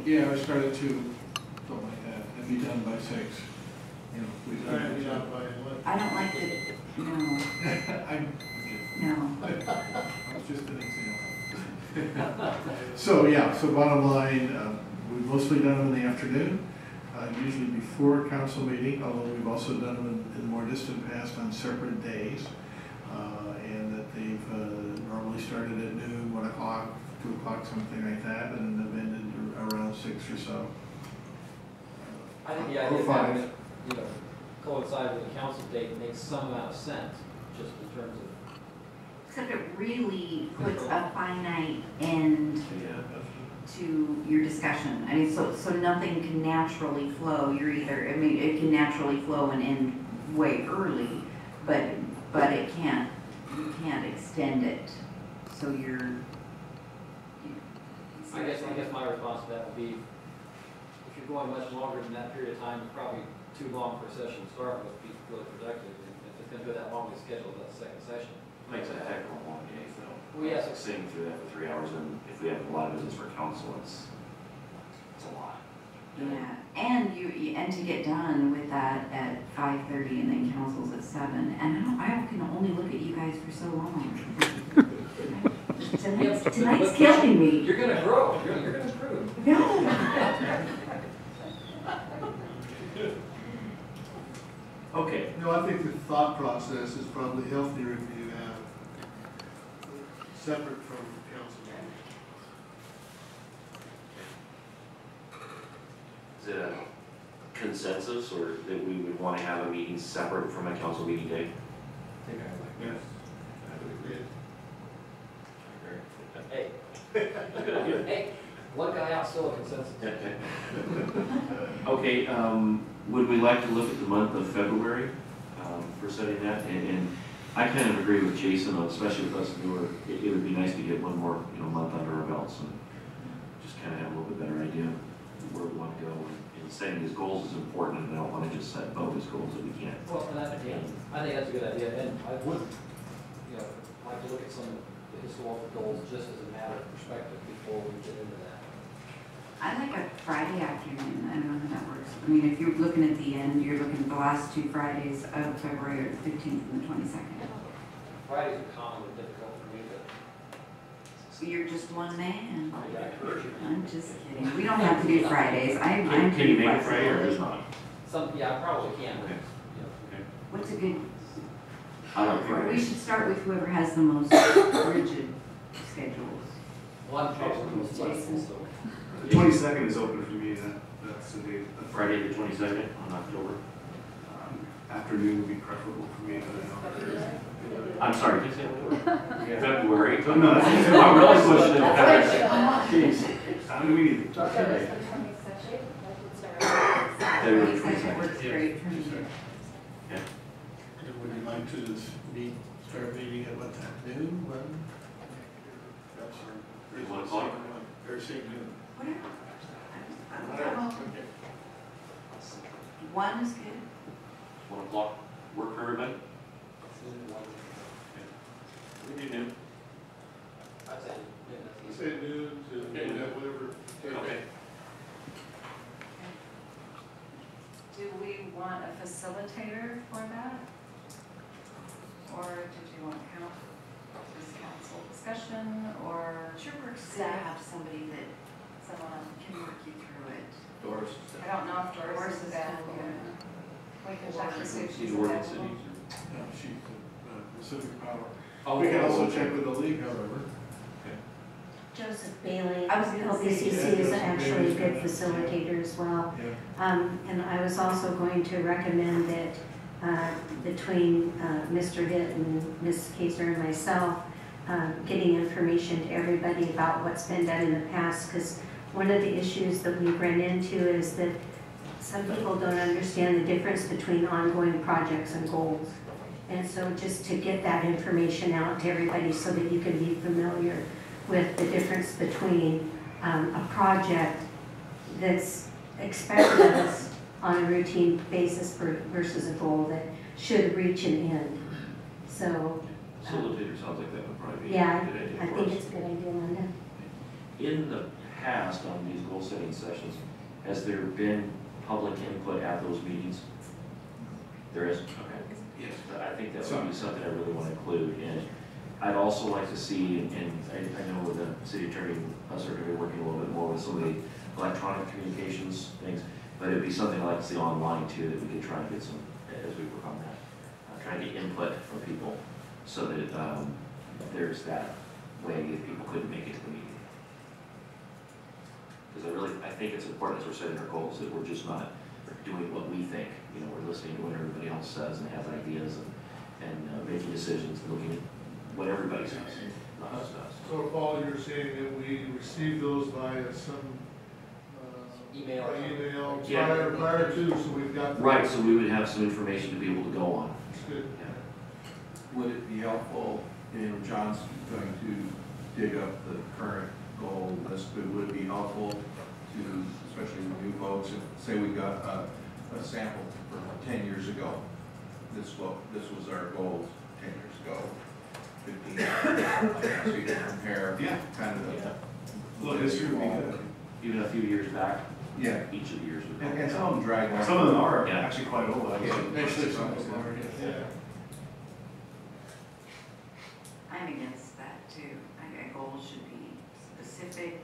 Yeah, I started to, something like that, and be done by 6. You know, we Trying to be out by what? I don't like it. No. No. I was just an example. So yeah, so bottom line, we've mostly done them in the afternoon, usually before council meeting, although we've also done them in the more distant past on separate days, and that they've normally started at noon, 1 o'clock, 2 o'clock, something like that, and have ended around 6 or so. I think the idea of having it, coincide with the council date makes some amount of sense, just in terms of. Except it really puts a finite end to your discussion. I mean, so nothing can naturally flow. You're either, I mean, it can naturally flow and end way early, but it can't. You can't extend it. So I guess my response to that would be, if you're going much longer than that period of time, it's probably too long for a session to start with, be really productive. And if it's going to go that long, we schedule that second session. Makes a heck of a long day, though. Well, yes. Sitting through that for 3 hours, and if we have a lot of visits for council, it's a lot. Yeah, and and to get done with that at 5:30 and then council's at 7, and I can only look at you guys for so long. Tonight's killing me. You're going to grow. You're going to improve. No. Okay. No, I think the thought process is probably healthier if you have separate from council meeting. Is it a consensus, or that we would want to have a meeting separate from a council meeting day? I think I like Yes. I would agree. Hey, Good idea. hey, one guy out, still a consensus. Okay, would we like to look at the month of February for setting that? And I kind of agree with Jason, especially with us newer. It would be nice to get one more month under our belts and just kind of have a little bit better idea of where we want to go. And setting these goals is important, and I don't want to just set bogus goals that we can't. Well, and I think that's a good idea, and I would, like to look at some of the historical goals just as a matter of perspective before we get into that. I like a Friday afternoon. I don't know how that works. I mean, if you're looking at the end, you're looking at the last 2 Fridays of February, the 15th and the 22nd. Fridays are commonly difficult for me, but. So you're just one man. I encourage you. I'm just kidding. We don't have to do Fridays. I'm Can you make it flexible. Friday or just not? Yeah, I probably can. Okay. Okay. What's a good? I like We Fridays. should start with whoever has the most rigid schedules. Well, I'm probably the most flexible, so. The 22nd is open for me. That's the date. Friday the 22nd on October. Afternoon would be preferable for me, but I know. I'm sorry, did you say October? February. Oh, no, that's I'm really pushing it back. Jeez. How do we need it? February 22nd works 22nd. great for me. Yeah. And would you like to just start meeting at what time? Noon? 1? That's our. 1 o'clock? Or say noon. Whatever. Okay. 1 is good. 1 o'clock work for everybody? We do noon. I'd say, You say noon to whatever. Okay. Do we want a facilitator for that? Or did you want this council discussion, or Sure works good to have somebody that someone? can work you through it. Doris. I don't know if Doris Doris is is available. cool. We can check to see if she's She's working available. cities. No, she's Pacific Power. Oh, We can also check with the league, however. Joseph Bailey, I was gonna say, LBCC yeah, is Joseph actually a Bailey's good good. facilitator as well. Yeah. And I was also going to recommend that between Mr. Hitt and Ms. Kaiser and myself, getting information to everybody about what's been done in the past, because one of the issues that we've run into is that some people don't understand the difference between ongoing projects and goals. And so just to get that information out to everybody so that you can be familiar with the difference between a project that's expected of us on a routine basis versus a goal that should reach an end. So, Facilitator sounds like that would probably be yeah, a good idea I for think us. it's a good idea, Linda. In the past on these goal setting sessions, has there been public input at those meetings? There is? Okay. Yes. I think that would be something I really want to include, and I'd also like to see, and I know with the city attorney, us are going to be working a little bit more with some of the electronic communications things, but it'd be something I'd like to see online too, that we could try and get some, as we work on that, try and get input from people, so that there's that way if people couldn't make it to the meeting. Because I think it's important as we're setting our goals that we're just not doing what we think. You know, we're listening to what everybody else says and has ideas and making decisions and looking at what everybody says, not us does. So Paul, you're saying that we receive those via some Email. by email Yeah. prior to, so we've got. Right, so we would have some information to be able to go on. That's good. Yeah. Would it be helpful, you know, John's going to dig up the current goal list, but would it be helpful to, especially with new folks, if, say we got a sample from 10 years ago, this was our goal 10 years ago, 15 years ago, so you can compare kind of the Little history would be good. Even a few years back, Yeah, each of the years would and go. some of them drag on. Some of them are Yeah. actually quite old. I would Yeah. say. Actually, some of them are, Yeah. I'm against that too. I think goals should be specific,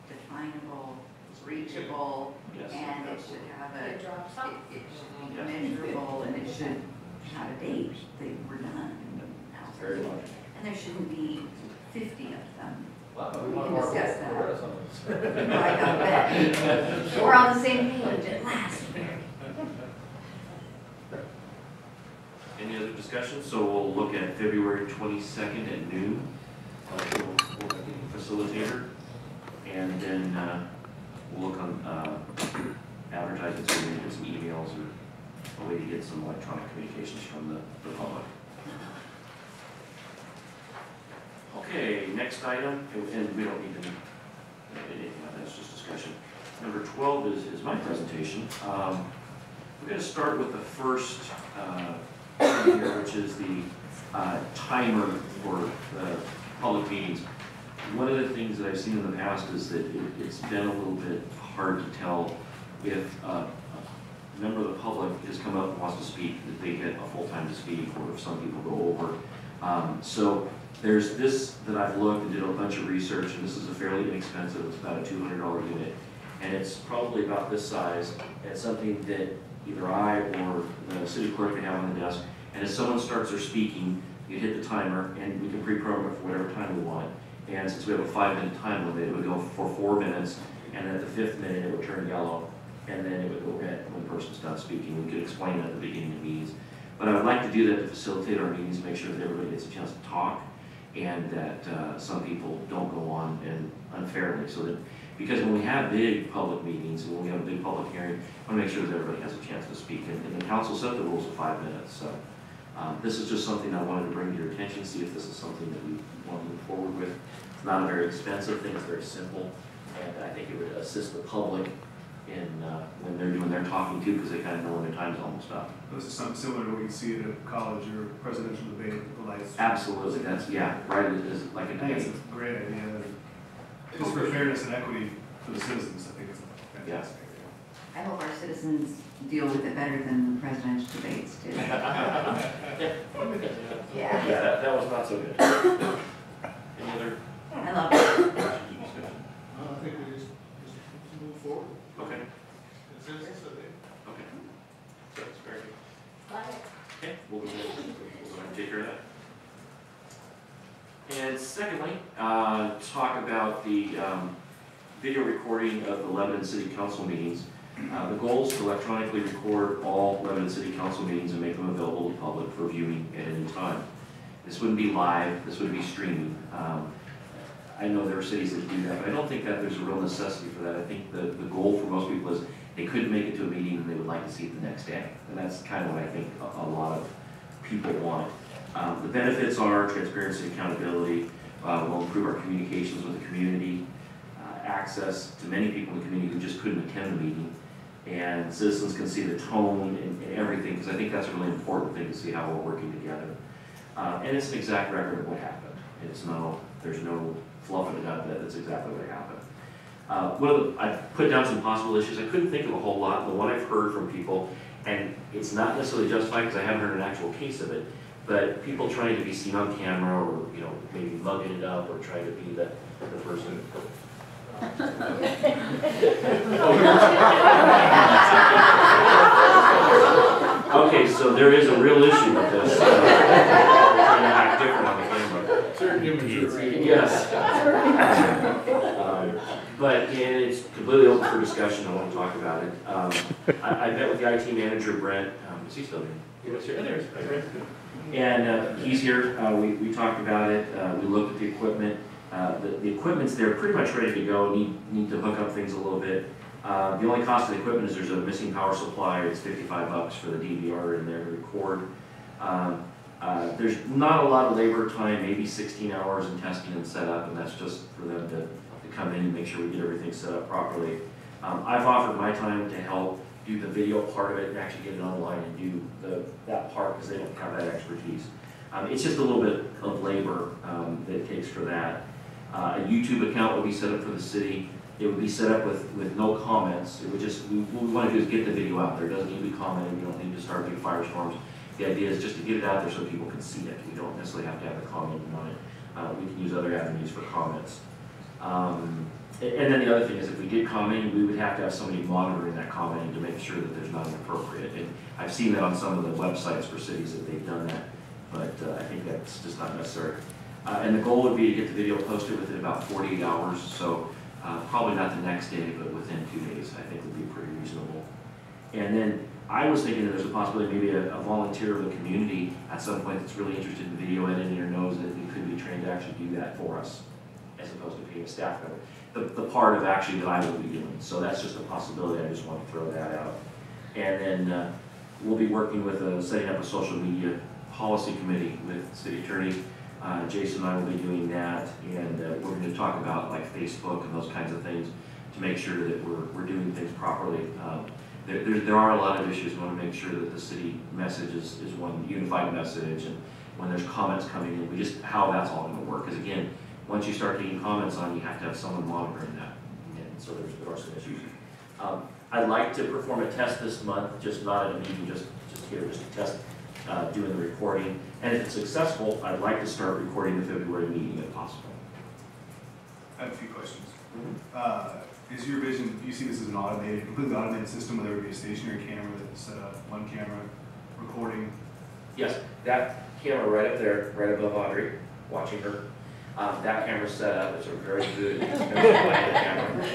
definable, reachable, Yes. and it should have It drops off. it should be measurable, and it should have a date that we're done. Very large. And there shouldn't be 50 of them. Well, We we want can more, discuss get that. rid of some of this. Like I bet. We're on the same page at last. Any other discussion? So we'll look at February 22nd at noon. We'll look at the facilitator. And then we'll look on advertisements, or maybe get some emails or a way to get some electronic communications from the public. Okay, next item, and we don't need to anything on that, it's just discussion. Number 12 is my presentation. We're going to start with the first thing here, which is the timer for public meetings. One of the things that I've seen in the past is that it's been a little bit hard to tell if a member of the public has come up and wants to speak, that they get a full time to speak, or if some people go over. So there's this that I've looked and did a bunch of research, and this is a fairly inexpensive, it's about a $200 unit, and it's probably about this size. It's something that either I or the city clerk can have on the desk, and as someone starts their speaking, you hit the timer, and we can pre-program it for whatever time we want. And since we have a 5-minute time limit, it would go for 4 minutes, and at the 5th minute, it would turn yellow, and then it would go red when the person's done speaking. We could explain it at the beginning of meetings. But I would like to do that to facilitate our meetings, make sure that everybody gets a chance to talk, and that some people don't go on and unfairly. So that, because when we have big public meetings and when we have a big public hearing, I want to make sure that everybody has a chance to speak. And the council set the rules of 5 minutes. So this is just something I wanted to bring to your attention, see if this is something that we want to move forward with. It's not a very expensive thing, it's very simple, and I think it would assist the public in when they're doing their talking too, because they kind of know when their time's almost up. This is something similar to what you see at a college or presidential debate, the lights. Absolutely, that's, yeah, right, it is like a I think it's debate. a great idea. Just for fairness and equity for the citizens, I think it's a fantastic idea. I hope our citizens deal with it better than the presidential debates do. Yeah. Yeah, that was not so good. Any other I love it. questions or discussion? I think we just move forward. Okay, Consensus, I think. okay. That's very good. Okay, we'll go ahead and take care of that. And secondly, talk about the video recording of the Lebanon City Council meetings. The goal is to electronically record all Lebanon City Council meetings and make them available to the public for viewing at any time. This wouldn't be live, this would be streaming. I know there are cities that do that, but I don't think that there's a real necessity for that. I think the goal for most people is they couldn't make it to a meeting and they would like to see it the next day. And that's kind of what I think a lot of people want. The benefits are transparency, accountability, will improve our communications with the community, access to many people in the community who just couldn't attend the meeting, and citizens can see the tone and everything, because I think that's a really important thing to see how we're working together. And it's an exact record of what happened. There's no fluff in it up, that's exactly what happened. I put down some possible issues. I couldn't think of a whole lot. The one I've heard from people, and it's not necessarily justified because I haven't heard an actual case of it, but people trying to be seen on camera, or maybe mugging it up, or trying to be the person. Okay, so there is a real issue with this. Trying to act different on the camera. Certain images, right? Yes. But it's completely open for discussion. I want to talk about it. I met with the IT manager, Brent. Is he still here? He was here. And he's here. We talked about it. We looked at the equipment. The equipment's there, pretty much ready to go. Need to hook up things a little bit. The only cost of the equipment is there's a missing power supply. It's $55 for the DVR in there to record. There's not a lot of labor time, maybe 16 hours in testing and setup, and that's just for them to come in and make sure we get everything set up properly. I've offered my time to help do the video part of it and actually get it online and do that part because they don't have that expertise. It's just a little bit of labor that it takes for that. A YouTube account will be set up for the city. It would be set up with no comments. It would just, what we want to do is get the video out there. It doesn't need to be commented. We don't need to start big firestorms. The idea is just to get it out there so people can see it. We don't necessarily have to have a comment on it. We can use other avenues for comments. And then the other thing is if we did comment, we would have to have somebody monitoring that commenting to make sure that there's not inappropriate. And I've seen that on some of the websites for cities that they've done that, but I think that's just not necessary. And the goal would be to get the video posted within about 48 hours, so probably not the next day, but within 2 days, I think would be pretty reasonable. And then I was thinking that there's a possibility maybe a volunteer of the community at some point that's really interested in video editing or knows that we could be trained to actually do that for us, as opposed to being a staff member. The part of actually that I will be doing. So that's just a possibility. I just want to throw that out. And then we'll be working with setting up a social media policy committee with city attorney. Jason and I will be doing that, and we're going to talk about like Facebook and those kinds of things to make sure that we're doing things properly. There are a lot of issues. We want to make sure that the city message is one unified message, and when there's comments coming in, how that's all going to work. Because again, once you start getting comments on, you have to have someone monitoring that, and so there are some issues. I'd like to perform a test this month, just not at a meeting, just here, just to test doing the recording. And if it's successful, I'd like to start recording the February meeting if possible. I have a few questions. Is your vision, do you see this as an completely automated system where there would be a stationary camera that's set up, one camera recording? Yes, that camera right up there, right above Audrey, watching her, that camera's set up. It's a very good camera.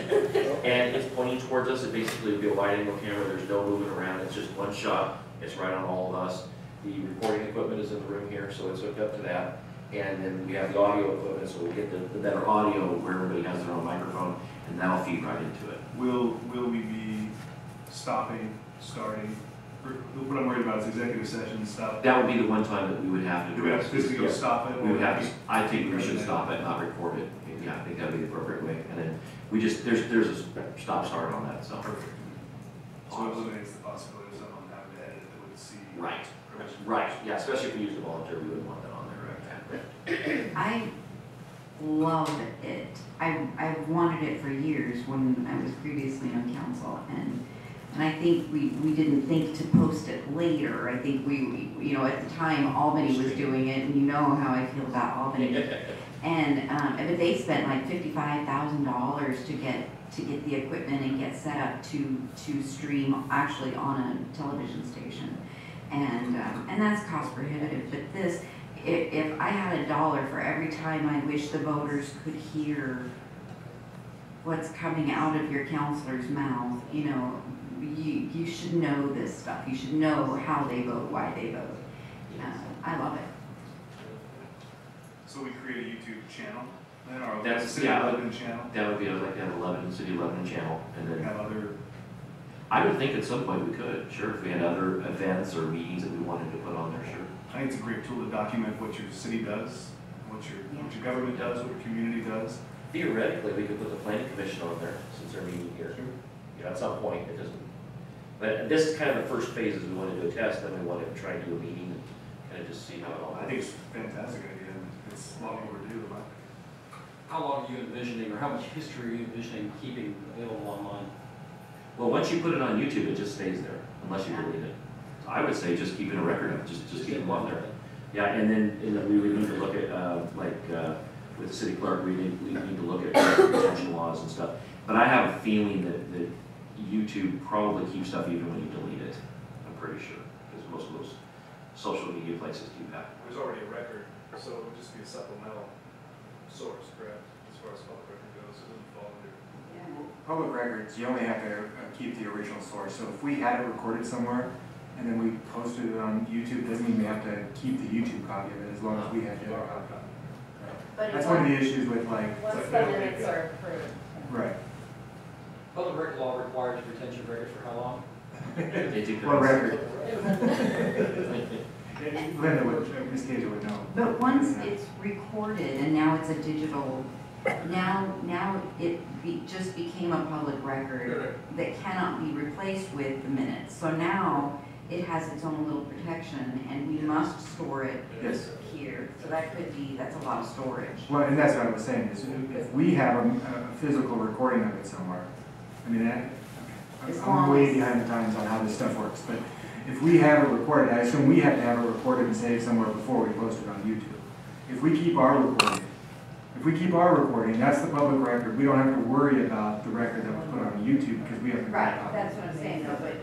And it's pointing towards us. It basically will be a wide angle camera. There's no moving around. It's just one shot. It's right on all of us. The recording equipment is in the room here, so it's hooked up to that. And then we have the audio equipment, so we get the better audio where everybody has their own microphone, and that'll feed right into it. Will we be stopping, starting? What I'm worried about is executive session stuff. That would be the one time that we would have to Do we have to physically go stop it? We would have to, I think we should stop it, not record it. Yeah, I think that would be the appropriate way. And then there's a stop start on that, so. Perfect. So it eliminates the possibility of someone having to edit that would see. Right. Right, yeah, especially if we use the volunteer, we wouldn't want that on there. I love it. I've wanted it for years when I was previously on council, and I think we didn't think to post it later. I think we at the time Albany was doing it, and you know how I feel about Albany. And but they spent like $55,000 to get the equipment and get set up to stream actually on a television station, and that's cost prohibitive. But this, if I had $1 for every time I wish the voters could hear what's coming out of your counselor's mouth, you should know this stuff. You should know how they vote, why they vote. I love it. So we create a YouTube channel then, or That's- a City yeah, Lebanon channel? That would be like an City Lebanon channel, and then Have other, I would think at some point we could, sure, if we had other events or meetings that we wanted to put on there, sure. I think it's a great tool to document what your city does, what your government does, what your community does. Theoretically, we could put the planning commission on there since they're meeting here. At some point, it doesn't. But this is kind of the first phase, is we want to do a test, then we want to try and do a meeting and kind of just see how it all. I think it's a fantastic idea, and it's long overdue. how long are you envisioning, or how much history are you envisioning keeping available online? Well, once you put it on YouTube, it just stays there, unless you delete it. So I would say just keeping a record of it, just keep them on there. Yeah, and then we would need to look at, with the city clerk, we need to look at retention laws and stuff. But I have a feeling that YouTube probably keeps stuff even when you delete it, I'm pretty sure, because most of those social media places do that. There's already a record, so it would just be a supplemental source, correct, as far as public record goes, it wouldn't fall under. Public records, you only have to keep the original source. So if we had it recorded somewhere and then we posted it on YouTube, doesn't mean we have to keep the YouTube copy of it as long as we have the other copy. But That's one of the issues with Once like the that, minutes yeah. are approved. right. Public record law requires retention of records for how long? They do What record? And- Linda would, Ms. Kazer would know. But once it's recorded and now it's a digital, now it just became a public record that cannot be replaced with the minutes. So now it has its own little protection and we must store it Yes. here. So that's a lot of storage. Well, and that's what I was saying, is if we have a physical recording of it somewhere, I mean, As I'm long way as- behind the times on how this stuff works, but if we have it recorded, I assume we have to have it recorded and saved somewhere before we post it on YouTube. If we keep our recording, that's the public record. We don't have to worry about the record that was put on YouTube because we have the Right, copy. that's what I'm saying though, but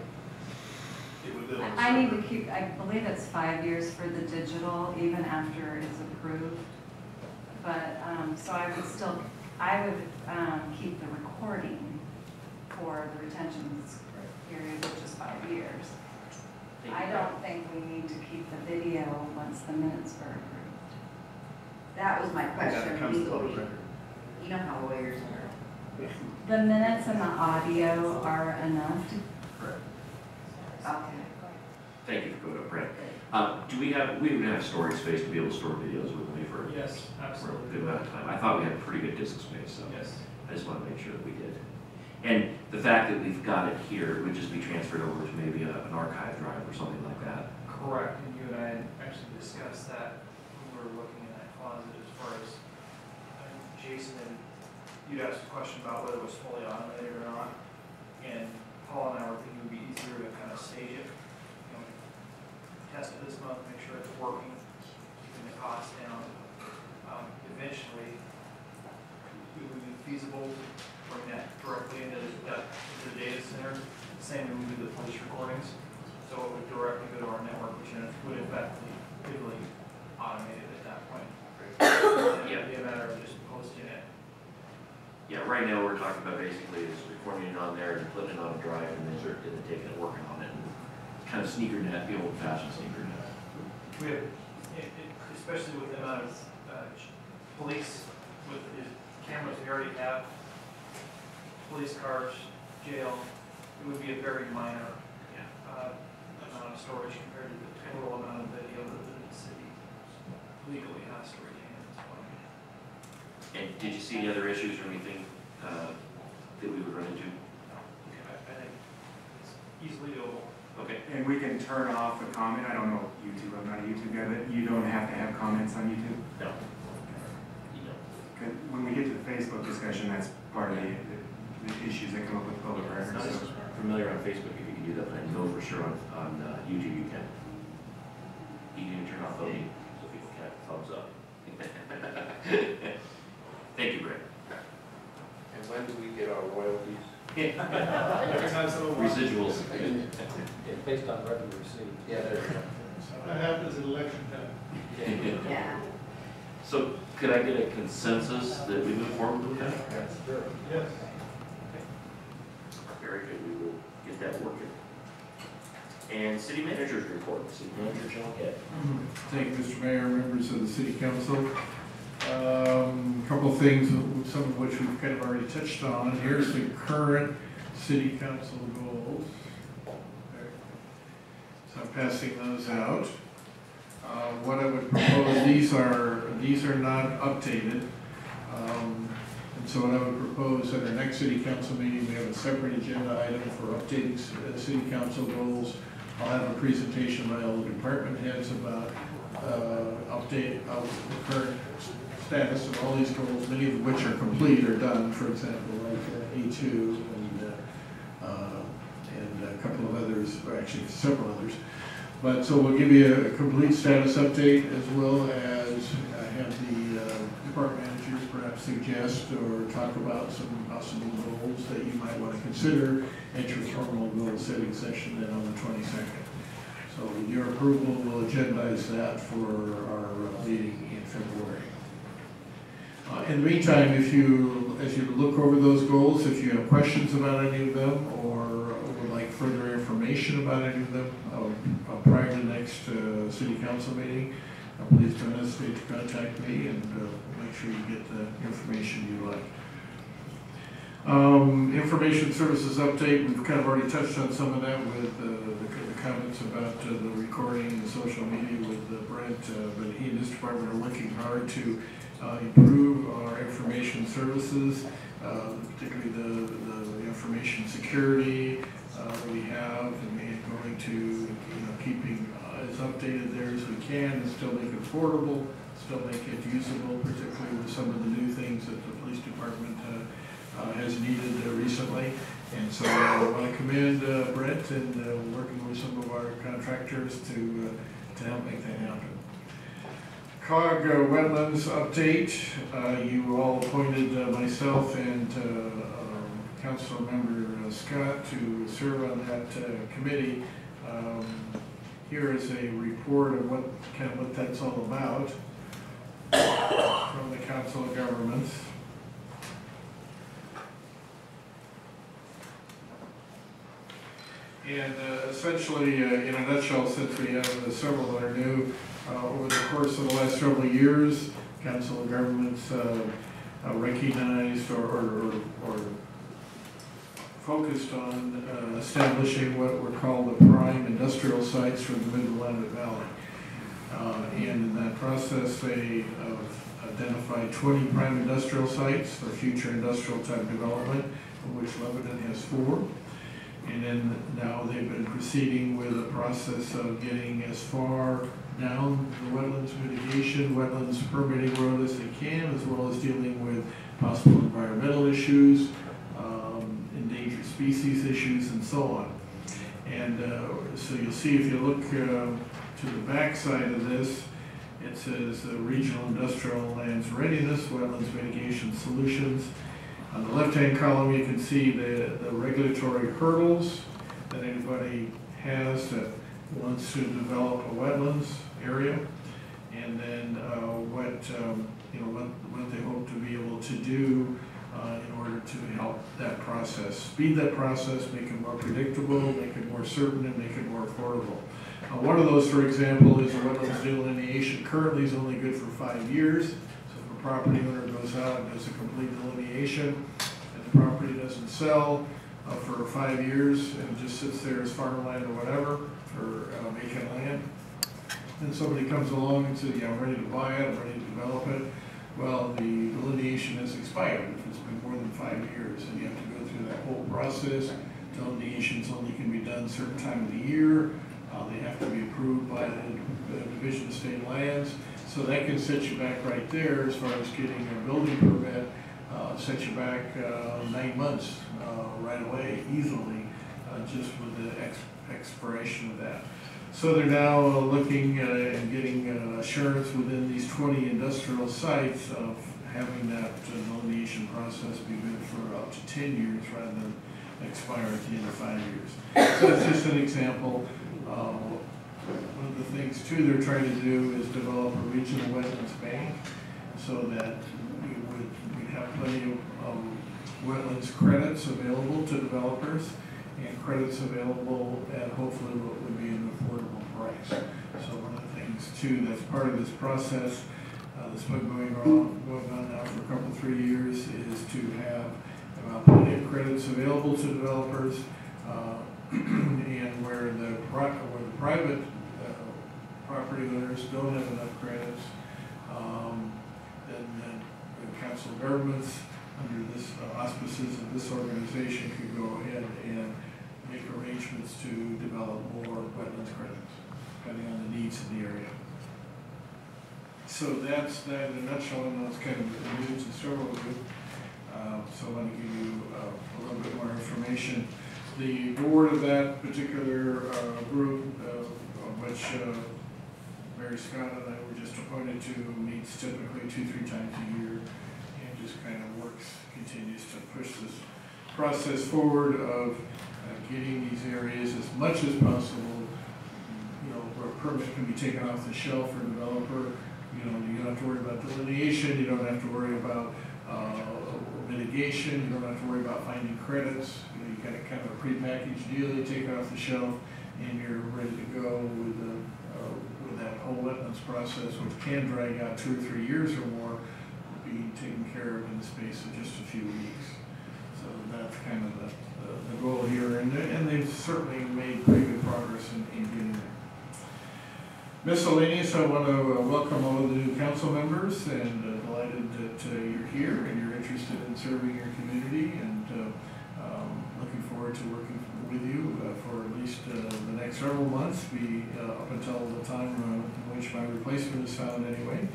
It would live on I need server. to keep, I believe it's 5 years for the digital, even after it's approved. But, so I would keep the recording for the retention period, which is 5 years. I don't think we need to keep the video once the minutes are approved. that was my That question becomes the public legally. record. You know how lawyers are. The minutes and the audio are enough. Okay. Thank you for going up, Brent. We would have storage space to be able to store videos with me for Yes, for a good amount of time. I thought we had pretty good disk space, so Yes. I just want to make sure that we did. And the fact that we've got it here, it would just be transferred over to maybe an archive drive or something like that. Correct, and you and I had actually discussed that when we were looking in that closet as far as Jason, and you'd asked a question about whether it was fully automated or not. And Paul and I were thinking it would be easier to kind of stage it, test it this month, make sure it's working, keeping the costs down. Eventually, it would be feasible to bring that directly into the data center, same way we do the police recordings. So it would directly go to our network, which would effectively automate it at that point. Yeah. It'd be a matter of just posting it. Yeah, right now we're talking about basically is recording it on there and putting it on a drive and then taking it, working on it. And kind of sneaker net, the old fashioned sneaker net. We have, especially with the amount of police, with the cameras we already have, police cars, jail, it would be a very minor amount of storage compared to the total amount of video that the city legally has to retain at this point. And did you see any other issues or anything that we would run into? I think it's easily doable. Okay. And we can turn off the comment. I don't know YouTube, I'm not a YouTube guy, but you don't have to have comments on YouTube. No. You don't. 'Cause when we get to the Facebook discussion, that's part of the issues that come up with public I'm records. not as So familiar on Facebook if you can do that, but I know for sure on YouTube you can. You can even turn off voting so people can have thumbs up. Thank you, Brett. And when do we get our royalties? Every time someone wants. Residuals. It's based on revenue received. Yeah, there you go. That happens at election time. Yeah. So could I get a consensus that we move forward with that? Yes. Very good, we will get that working. And city manager's report, city manager John Head. Thank you, Mr. Mayor, members of the city council. Couple of things, some of which we've kind of already touched on. Here's the current city council goals. So I'm passing those out. What I would propose, these are not updated. And so what I would propose at our next city council meeting, we have a separate agenda item for updating city council goals. I'll have a presentation by all the department heads about update of the current status of all these goals, many of which are complete or done, for example, like A2 and a couple of others, or actually several others. But so we'll give you a complete status update, as well as have the department managers perhaps suggest or talk about some possible goals that you might want to consider at your formal goal setting session then on the 22nd. So with your approval, we'll agendize that for our meeting in February. In the meantime, as you look over those goals, if you have questions about any of them or would like further information about any of them prior to the next city council meeting, please don't hesitate to contact me and make sure you get the information you like. Information services update, we've kind of already touched on some of that with the comments about the recording and social media with Brent, but he and his department are working hard to improve our information services, particularly the information security we have, and going to keeping as updated there as we can and still make it affordable, still make it usable, particularly with some of the new things that the police department has needed recently. And so I want to commend Brent and working with some of our contractors to help make that happen. COG wetlands update. You all appointed myself and Council Member Scott to serve on that committee. Here is a report of what that's all about from the Council of Governments. And essentially, in a nutshell, since we have several that are new, over the course of the last several years, Council of Governments recognized or focused on establishing what were called the prime industrial sites for the Mid-Willamette Valley. And in that process, they identified 20 prime industrial sites for future industrial type development, of which Lebanon has 4. And then now they've been proceeding with a process of getting as far down the wetlands mitigation, wetlands permitting road as they can, as well as dealing with possible environmental issues, endangered species issues, and so on. And so you'll see if you look to the back side of this, it says Regional Industrial Lands Readiness, Wetlands Mitigation Solutions. On the left-hand column, you can see the regulatory hurdles that anybody has that wants to develop a wetlands area, and then what they hope to be able to do in order to help that process, speed that process, make it more predictable, make it more certain, and make it more affordable. One of those, for example, is a wetlands delineation. Currently is only good for 5 years. Property owner goes out and does a complete delineation, and the property doesn't sell for 5 years and just sits there as farmland or whatever, or vacant land. Then somebody comes along and says, yeah, I'm ready to buy it, I'm ready to develop it. Well, the delineation has expired if it's been more than 5 years, and you have to go through that whole process. Delineations only can be done a certain time of the year. They have to be approved by the Division of State Lands. So that can set you back right there as far as getting a building permit, set you back 9 months right away, easily, just with the expiration of that. So they're now looking and getting assurance within these 20 industrial sites of having that delineation process be good for up to 10 years rather than expire at the end of 5 years. So that's just an example. One of the things, too, they're trying to do is develop a regional wetlands bank so that we'd have plenty of wetlands credits available to developers and credits available at hopefully what would be an affordable price. So one of the things, too, that's part of this process that's been going on now for a couple, 3 years is to have plenty of credits available to developers and where the private property owners don't have enough credits, then the Council of Governments, under this auspices of this organization, could go ahead and make arrangements to develop more wetlands credits, depending on the needs of the area. So that's that in a nutshell, and that's kind of the news and several of you. So I want to give you a little bit more information. The board of that particular group, of which Mary Scott and I were just appointed to, meets typically 2-3 times a year, and just kind of continues to push this process forward of getting these areas as much as possible, where a permit can be taken off the shelf for a developer. You don't have to worry about delineation, you don't have to worry about mitigation, you don't have to worry about finding credits. You got a kind of a prepackaged deal, you take it off the shelf, and you're ready to go with that whole wetlands process, which can drag out 2 or 3 years or more, being taken care of in the space of just a few weeks. So that's kind of the goal here, and they've certainly made pretty good progress in getting there. Miscellaneous, I want to welcome all of the new council members, and delighted that you're here and you're interested in serving your community, and looking forward to working with you for at least the next several months, up until the time in which my replacement is found anyway.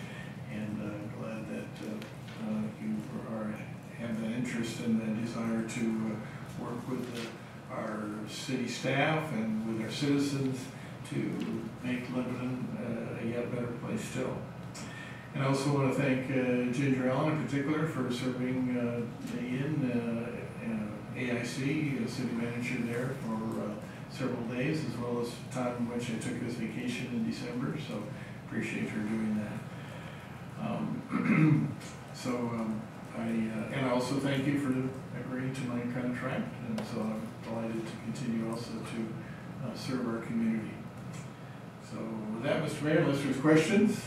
And glad that you have that interest and that desire to work with our city staff and with our citizens to make Lebanon a yet better place still. And I also want to thank Ginger Allen in particular for serving in AIC, city manager there, for several days, as well as the time in which I took this vacation in December, so appreciate her doing that. And I also thank you for agreeing to my contract, and so I'm delighted to continue also to serve our community. So with that, Mr. Mayor, unless there's questions,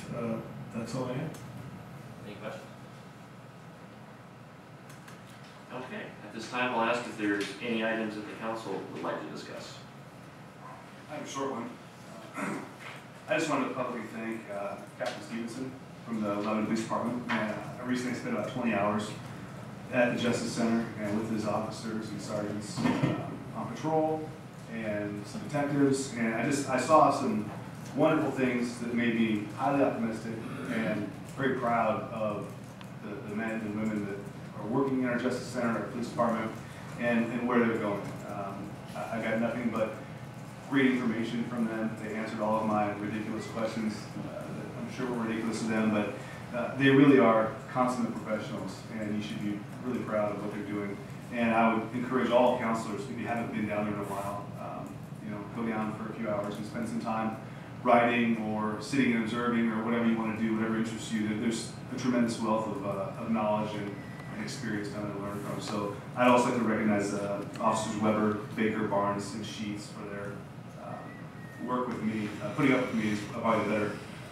that's all I have. Any questions? Okay, at this time I'll ask if there's any items that the council would like to discuss. I have a short one. I just wanted to publicly thank Captain Stevenson from the Lebanon Police Department. I recently spent about 20 hours at the Justice Center and with his officers and sergeants on patrol and some detectives, and I saw some wonderful things that made me highly optimistic and very proud of the men and women that are working in our Justice Center, our police department, and where they're going. I got nothing but great information from them. They answered all of my ridiculous questions that I'm sure were ridiculous to them, but they really are consummate professionals, and you should be really proud of what they're doing. And I would encourage all counselors, if you haven't been down there in a while, go down for a few hours and spend some time writing or sitting and observing or whatever you want to do, whatever interests you. There's a tremendous wealth of knowledge and experience down there to learn from. So I'd also like to recognize Officers Weber, Baker, Barnes, and Sheets for their work with me. Putting up with me is probably a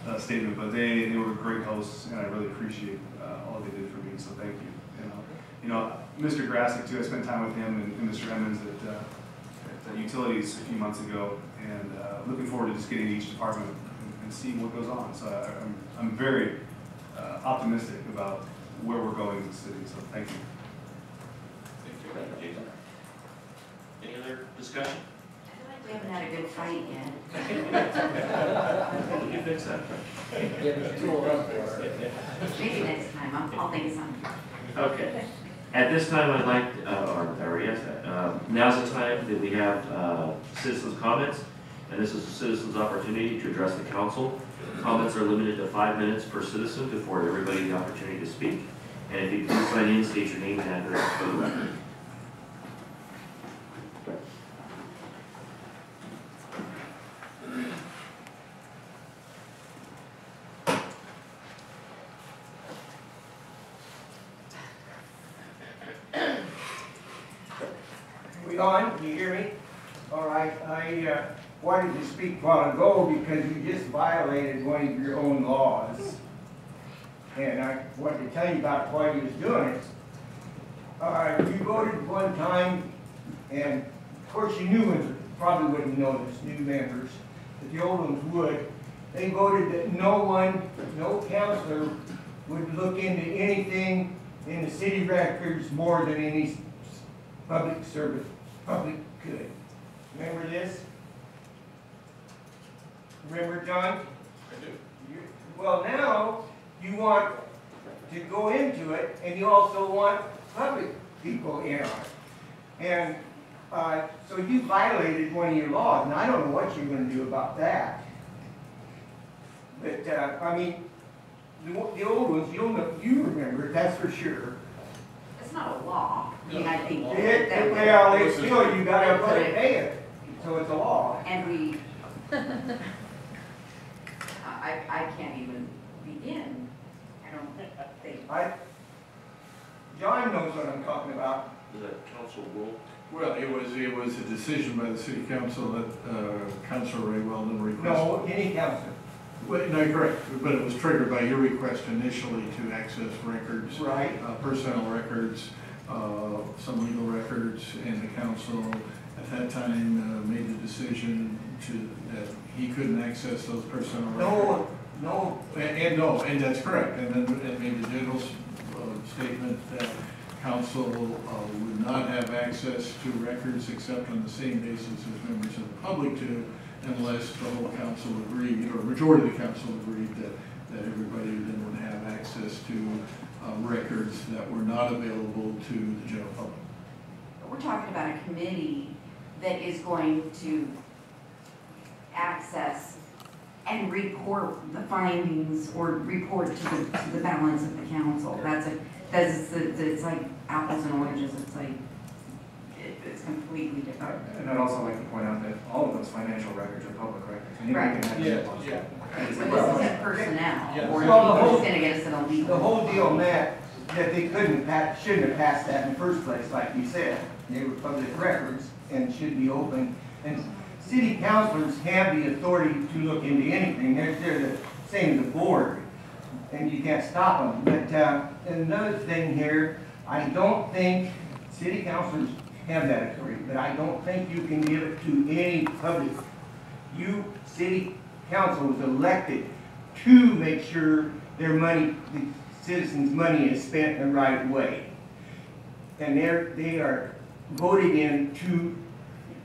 better statement, but they were great hosts, and I really appreciate all they did for me, so thank you. And, Mr. Grassick too, I spent time with him and Mr. Emmons at Utilities a few months ago, and looking forward to just getting each department and seeing what goes on. So I'm very optimistic about where we're going in the city, so thank you. Thank you, Jason. Any other discussion? I feel like we haven't had a good fight yet. We can fix that. Maybe next time, I'll think of something. Okay. At this time, I'd like, or I already asked that, now's the time that we have citizens' comments, and this is a citizen's opportunity to address the council. Comments are limited to 5 minutes per citizen to afford everybody the opportunity to speak. And if you please sign in, state your name and address for the record. On, can you hear me? All right, I wanted to speak a while ago because you just violated one of your own laws. And I wanted to tell you about why you was doing it. You voted one time, and of course you new ones probably wouldn't know this, new members, but the old ones would. They voted that no counselor would look into anything in the city records more than any public service. Public good. Remember this? Remember, John? I do. Well, now and you also want public people in on it. And so you violated one of your laws, and I don't know what you're gonna do about that. But, I mean, the old ones, you remember it, that's for sure. It's not a law. I mean, I think Well, that it's still, you gotta pay it, so it's a law. and we, I can't even begin. I don't think. John knows what I'm talking about. Is that council rule? Well, it was a decision by the city council that Councilor Ray Weldon requested. No, any council. Well, no, correct, but it was triggered by your request initially to access records. Right. Personnel records, some legal records, and the council at that time made the decision that he couldn't access those personnel records. No. And that's correct, and then it made the general statement that council would not have access to records except on the same basis as members of the public do, unless the whole council agreed, or a majority of the council agreed that everybody then would have access to records that were not available to the general public. We're talking about a committee that is going to access and report the findings or report to the balance of the council. It's like apples and oranges. It's like, it's completely different. And I'd also like to point out that all of those financial records are public records. Anybody Right. can access those. But this isn't personnel, or Well, the it's whole- gonna get us in a legal. The whole deal meant that they shouldn't have passed that in the first place, like you said. They were public records and should be open. And city councilors have the authority to look into anything. They're the same as the board, and you can't stop them. But another thing here, I don't think city councilors have that authority, but I don't think you can give it to any public. You, city council, was elected to make sure their money, the citizens' money is spent in the right way. And they are voted in to,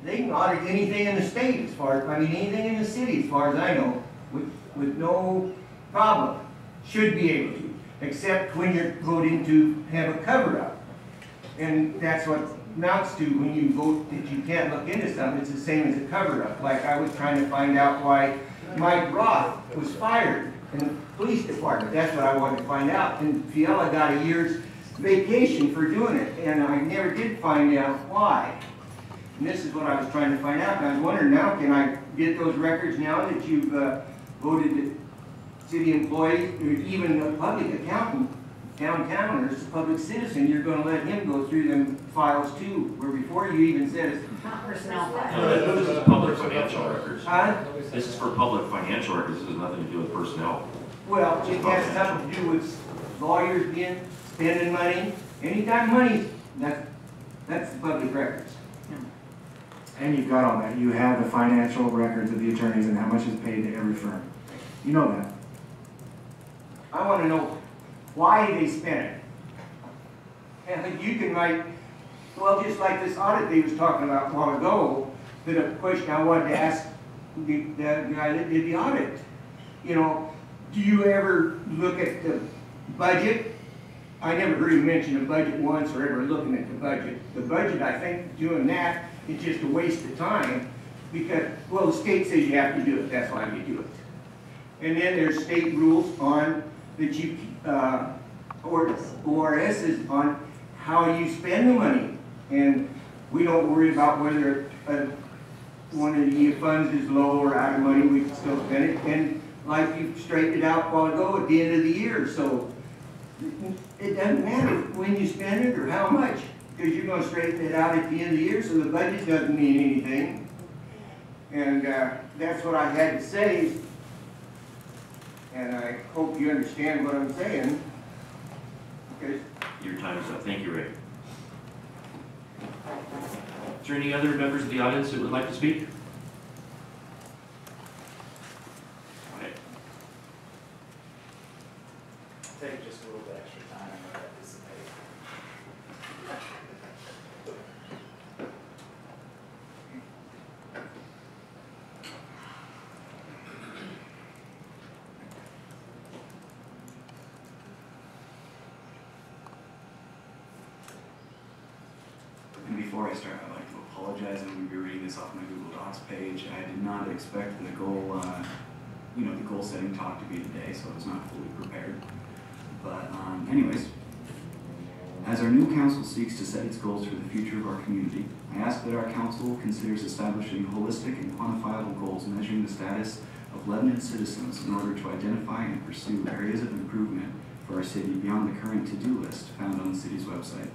they can audit anything in the state as far as, anything in the city as far as I know, with no problem. Should be able to, except when you're voting to have a cover-up. And that's what amounts to when you vote that you can't look into something. It's the same as a cover-up. Like I was trying to find out why Mike Roth was fired in the police department. That's what I wanted to find out. And Fiala got a year's vacation for doing it, and I never did find out why. And this is what I was trying to find out. And I was wondering now, can I get those records now that you've voted that city employees, or even a public accountant downtown, or a public citizen, you're going to let him go through them files too, where before you even said it's Not personnel files. No, this is public financial records. Huh? This is for public financial records. This has nothing to do with personnel. Well, it has something to do with lawyers being, spending money. Anytime money, that's the public records. And you've got all that. You have the financial records of the attorneys and how much is paid to every firm. You know that. I want to know why they spent it. And you can write, well, just like this audit they was talking about a while ago, that a question I wanted to ask the guy that did the audit. You know, do you ever look at the budget? I never heard him mention the budget once or ever looking at the budget. The budget, I think, doing that is just a waste of time because, well, the state says you have to do it. That's why you do it. And then there's state rules on that you, ORS is on how you spend the money. And we don't worry about whether one of the funds is low or out of money, we can still spend it. And like you straightened it out a while ago, at the end of the year. So it doesn't matter when you spend it or how much, because you're going to straighten it out at the end of the year, so the budget doesn't mean anything. And that's what I had to say. And I hope you understand what I'm saying. Because Your time is up. Thank you, Ray. Is there any other members of the audience that would like to speak? Go ahead. Take just a little bit extra time to participate. I start, I'd like to apologize. I'm going to be reading this off my Google Docs page. I did not expect the goal, the goal setting talk to be today, so I was not fully prepared. But anyways, as our new council seeks to set its goals for the future of our community, I ask that our council considers establishing holistic and quantifiable goals measuring the status of Lebanon citizens in order to identify and pursue areas of improvement for our city beyond the current to-do list found on the city's website.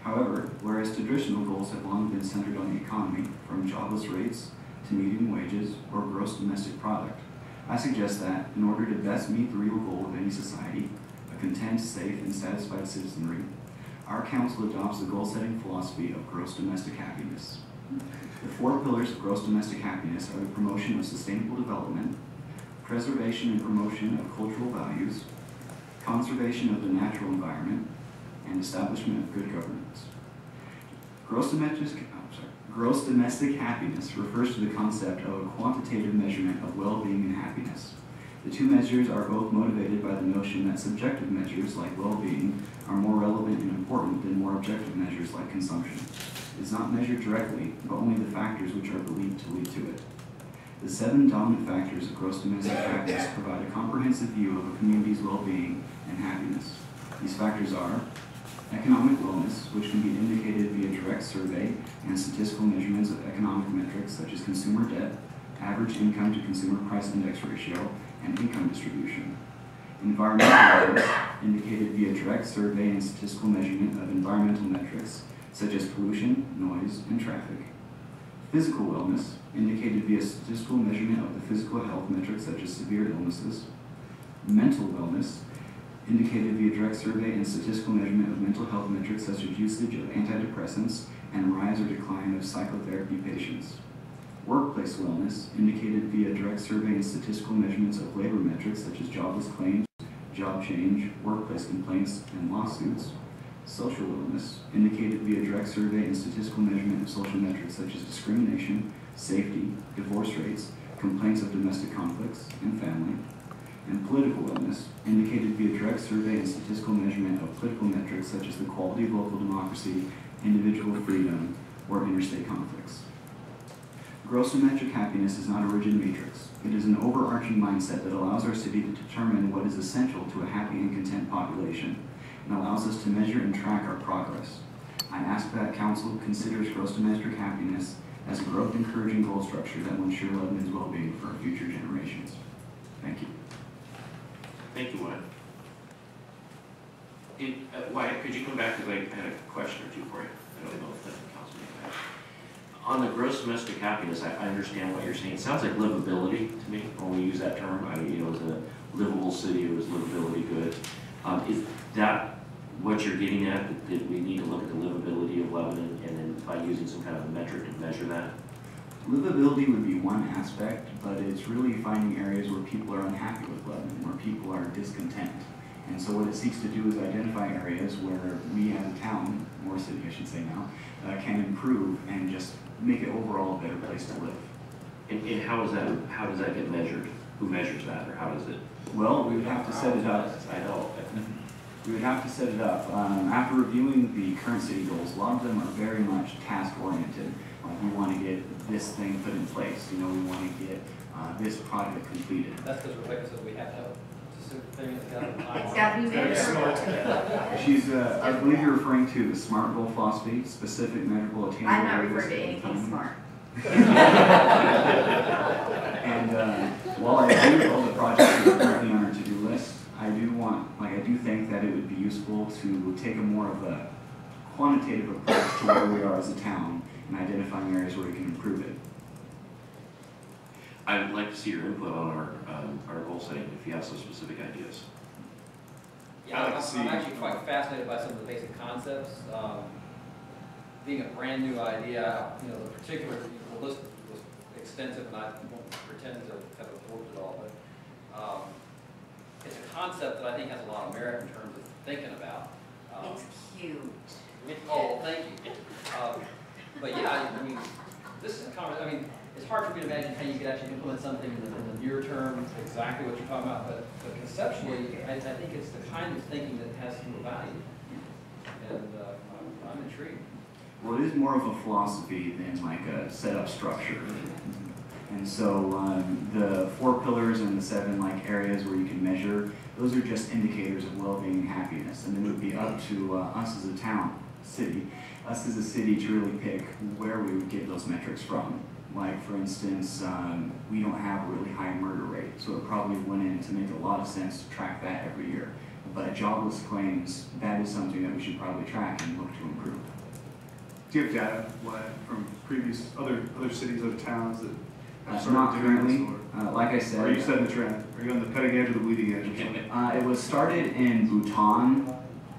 However, whereas traditional goals have long been centered on the economy, from jobless rates to median wages or gross domestic product, I suggest that, in order to best meet the real goal of any society, a content, safe, and satisfied citizenry, our council adopts the goal-setting philosophy of gross domestic happiness. The 4 pillars of gross domestic happiness are the promotion of sustainable development, preservation and promotion of cultural values, conservation of the natural environment, and establishment of good governance. Gross domestic happiness refers to the concept of a quantitative measurement of well-being and happiness. The two measures are both motivated by the notion that subjective measures like well-being are more relevant and important than more objective measures like consumption. It is not measured directly, but only the factors which are believed to lead to it. The 7 dominant factors of gross domestic happiness provide a comprehensive view of a community's well-being and happiness. These factors are economic wellness, which can be indicated via direct survey and statistical measurements of economic metrics such as consumer debt, average income to consumer price index ratio, and income distribution. Environmental wellness, indicated via direct survey and statistical measurement of environmental metrics such as pollution, noise, and traffic. Physical wellness, indicated via statistical measurement of the physical health metrics such as severe illnesses. Mental wellness, indicated via direct survey and statistical measurement of mental health metrics such as usage of antidepressants and rise or decline of psychotherapy patients. Workplace wellness, indicated via direct survey and statistical measurements of labor metrics such as jobless claims, job change, workplace complaints, and lawsuits. Social wellness, indicated via direct survey and statistical measurement of social metrics such as discrimination, safety, divorce rates, complaints of domestic conflicts, and family. And political wellness, indicated via direct survey and statistical measurement of political metrics such as the quality of local democracy, individual freedom, or interstate conflicts. Gross domestic happiness is not a rigid matrix. It is an overarching mindset that allows our city to determine what is essential to a happy and content population, and allows us to measure and track our progress. I ask that Council considers gross domestic happiness as a growth-encouraging goal structure that will ensure Lebanon's well-being for future generations. Thank you. Thank you, Wyatt. Wyatt, could you come back, because I had a question or two for you. I don't know if the council made that. On the gross domestic happiness, I understand what you're saying. It sounds like livability to me when we use that term. As a livable city, or is livability good? Is that what you're getting at, that we need to look at the livability of Lebanon, and then by using some kind of a metric to measure that? Livability would be one aspect, but it's really finding areas where people are unhappy with Lebanon, where people are discontent. And so what it seeks to do is identify areas where we as a town, or city I should say now, can improve and just make it overall a better place to live. And how does that get measured? Who measures that, or how does it? Well, we would have to set it up. I know. We would have to set it up. After reviewing the current city goals, a lot of them are very much task-oriented. Like, we want to get this thing put in place. We want to get this project completed. That's because Rebecca said we have to have a specific thing that's got to be It's got to be measured. She's, I believe you're referring to the SMART goal philosophy, specific, measurable, attainable. I'm not areas referring to of anything time. smart. And while I agree with all the projects that are currently on our to-do list, I do think that it would be useful to take a more of a quantitative approach to where we are as a town and identifying areas where we can improve it. I would like to see your input on our goal setting, if you have some specific ideas. Yeah, I'm actually quite fascinated by some of the basic concepts. Being a brand new idea, the particular, the list was extensive, and I won't pretend to have absorbed it all, but it's a concept that I think has a lot of merit in terms of thinking about. It's cute. Oh, thank you. But yeah, this is it's hard for me to imagine how you could actually implement something in the near term, exactly what you're talking about, but conceptually, I think it's the kind of thinking that has some value. And I'm intrigued. Well, it is more of a philosophy than like a set up structure. And so the 4 pillars and the 7 like areas where you can measure, those are just indicators of well-being and happiness. And then it would be up to us as a us as a city to really pick where we would get those metrics from. Like for instance, we don't have a really high murder rate, so it probably went in to make a lot of sense to track that every year. But jobless claims, that is something that we should probably track and look to improve. Do you have data from previous other cities, other towns that have Not started doing currently, this? like I Or said. are you setting the trend? Are you on the cutting edge or the bleeding edge? Or something? It was started in Bhutan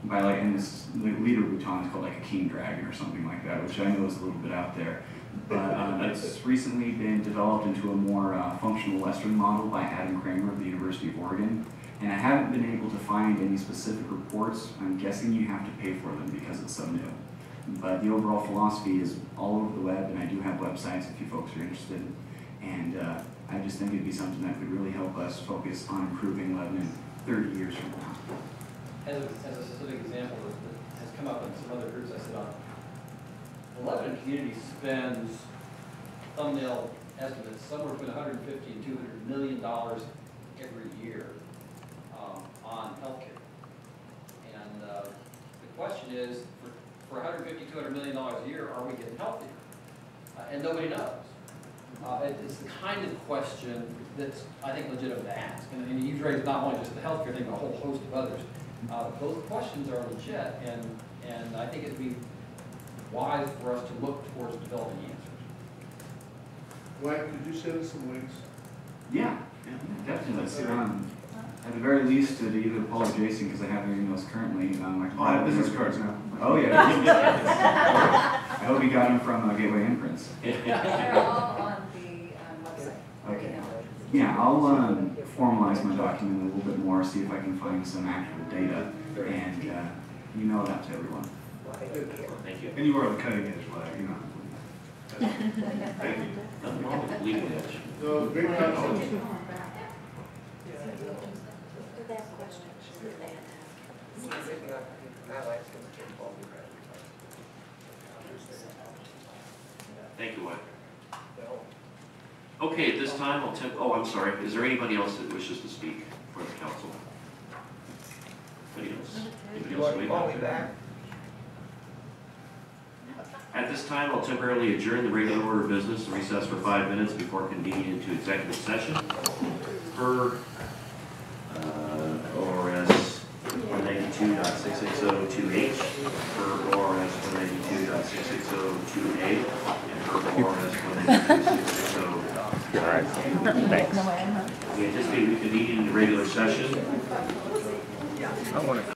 by like, and this, the leader of Bhutan is called like a king dragon or something like that, which I know is a little bit out there. But it's recently been developed into a more functional Western model by Adam Kramer of the University of Oregon. And I haven't been able to find any specific reports. I'm guessing you have to pay for them because it's so new. But the overall philosophy is all over the web, and I do have websites if you folks are interested. And I just think it'd be something that would really help us focus on improving Lebanon 30 years from now. As a specific example that has come up in some other groups I sit on, the Lebanon community spends, thumbnail estimates, somewhere between $150 and $200 million every year on healthcare. And the question is, for $150, $200 million a year, are we getting healthier? And nobody knows. It's the kind of question that's, I think, legitimate to ask. And you've raised not only just the healthcare thing, but a whole host of others. Those questions are legit, and I think it'd be wise for us to look towards developing answers. Wyatt, could you send us some links? Yeah, definitely. At the very least, to either Paul or Jason, because I have their emails currently. I have business cards now. Oh, yeah. I hope you got them from Gateway Imprints. They're all on the website. Okay. Yeah, I'll formalize my document a little bit more, see if I can find some actual data, and email that to everyone. Thank you. And you are on the cutting edge, Wyatt, you know. Thank you. Nothing wrong with bleeding edge. No, big concept. Thank you, Wyatt. Okay, at this time, I'm sorry. Is there anybody else that wishes to speak for the council? Anybody else? Anybody else waiting out there? At this time, I'll temporarily adjourn the regular order of business and recess for 5 minutes before convening into executive session per ORS 192.6602H, per ORS 192.6602A, and per ORS 192.6602. All right. Thanks. We anticipate reconvening the regular session. I want to